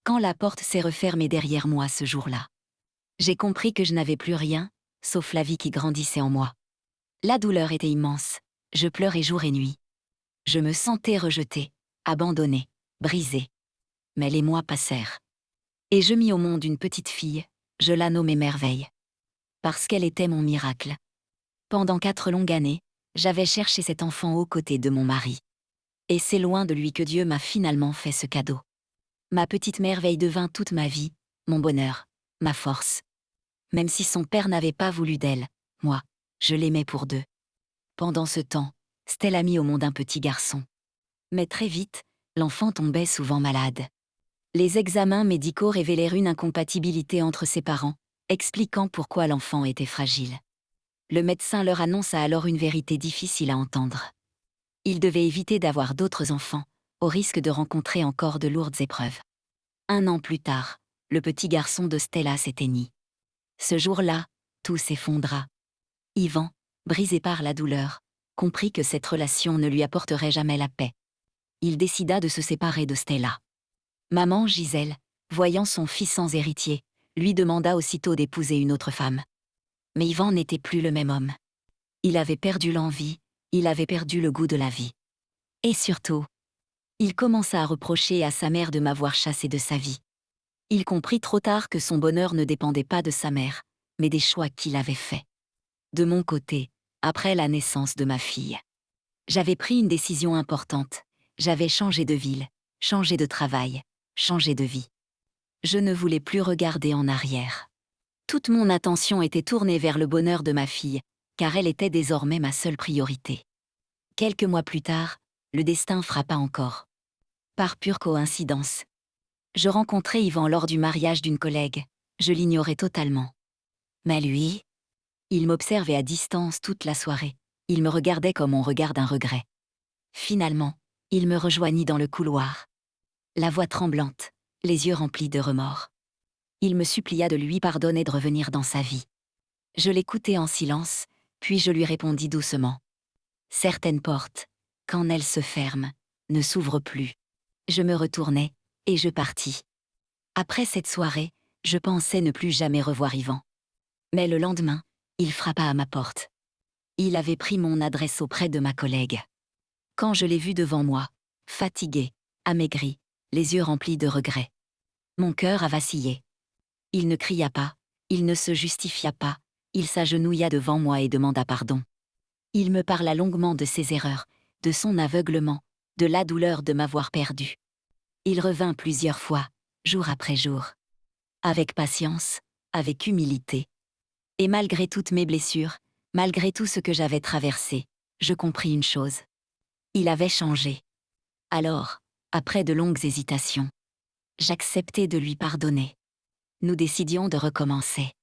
quand la porte s'est refermée derrière moi ce jour-là. J'ai compris que je n'avais plus rien, sauf la vie qui grandissait en moi. La douleur était immense. Je pleurais jour et nuit. Je me sentais rejetée, abandonnée, brisée. Mais les mois passèrent. Et je mis au monde une petite fille, je la nommai Merveille. Parce qu'elle était mon miracle. Pendant 4 longues années, j'avais cherché cet enfant aux côtés de mon mari. Et c'est loin de lui que Dieu m'a finalement fait ce cadeau. Ma petite Merveille devint toute ma vie, mon bonheur, ma force. Même si son père n'avait pas voulu d'elle, moi, je l'aimais pour 2. Pendant ce temps, Stella mit au monde un petit garçon. Mais très vite, l'enfant tombait souvent malade. Les examens médicaux révélèrent une incompatibilité entre ses parents, expliquant pourquoi l'enfant était fragile. Le médecin leur annonça alors une vérité difficile à entendre. Ils devaient éviter d'avoir d'autres enfants, au risque de rencontrer encore de lourdes épreuves. 1 an plus tard, le petit garçon de Stella s'éteignit. Ce jour-là, tout s'effondra. Yvan, brisé par la douleur, comprit que cette relation ne lui apporterait jamais la paix. Il décida de se séparer de Stella. Maman Gisèle, voyant son fils sans héritier, lui demanda aussitôt d'épouser une autre femme. Mais Yvan n'était plus le même homme. Il avait perdu l'envie, il avait perdu le goût de la vie. Et surtout, il commença à reprocher à sa mère de m'avoir chassé de sa vie. Il comprit trop tard que son bonheur ne dépendait pas de sa mère, mais des choix qu'il avait faits. De mon côté, après la naissance de ma fille, j'avais pris une décision importante. J'avais changé de ville, changé de travail, changé de vie. Je ne voulais plus regarder en arrière. Toute mon attention était tournée vers le bonheur de ma fille, car elle était désormais ma seule priorité. Quelques mois plus tard, le destin frappa encore. Par pure coïncidence. Je rencontrai Yvan lors du mariage d'une collègue. Je l'ignorais totalement. Mais lui, il m'observait à distance toute la soirée. Il me regardait comme on regarde un regret. Finalement, il me rejoignit dans le couloir. La voix tremblante, les yeux remplis de remords. Il me supplia de lui pardonner de revenir dans sa vie. Je l'écoutai en silence, puis je lui répondis doucement. Certaines portes, quand elles se ferment, ne s'ouvrent plus. Je me retournai, et je partis. Après cette soirée, je pensais ne plus jamais revoir Yvan. Mais le lendemain, il frappa à ma porte. Il avait pris mon adresse auprès de ma collègue. Quand je l'ai vu devant moi, fatigué, amaigri, les yeux remplis de regrets, mon cœur a vacillé. Il ne cria pas, il ne se justifia pas, il s'agenouilla devant moi et demanda pardon. Il me parla longuement de ses erreurs, de son aveuglement, de la douleur de m'avoir perdu. Il revint plusieurs fois, jour après jour. Avec patience, avec humilité. Et malgré toutes mes blessures, malgré tout ce que j'avais traversé, je compris une chose. Il avait changé. Alors, après de longues hésitations, j'acceptai de lui pardonner. Nous décidions de recommencer.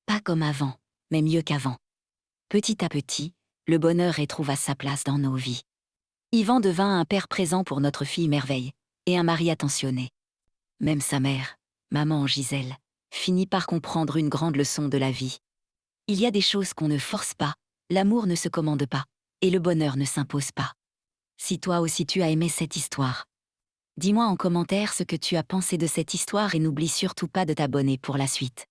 Pas comme avant, mais mieux qu'avant. Petit à petit, le bonheur retrouva sa place dans nos vies. Yvan devint un père présent pour notre fille Merveille, et un mari attentionné. Même sa mère, maman Gisèle, finit par comprendre une grande leçon de la vie. Il y a des choses qu'on ne force pas, l'amour ne se commande pas, et le bonheur ne s'impose pas. Si toi aussi tu as aimé cette histoire, dis-moi en commentaire ce que tu as pensé de cette histoire et n'oublie surtout pas de t'abonner pour la suite.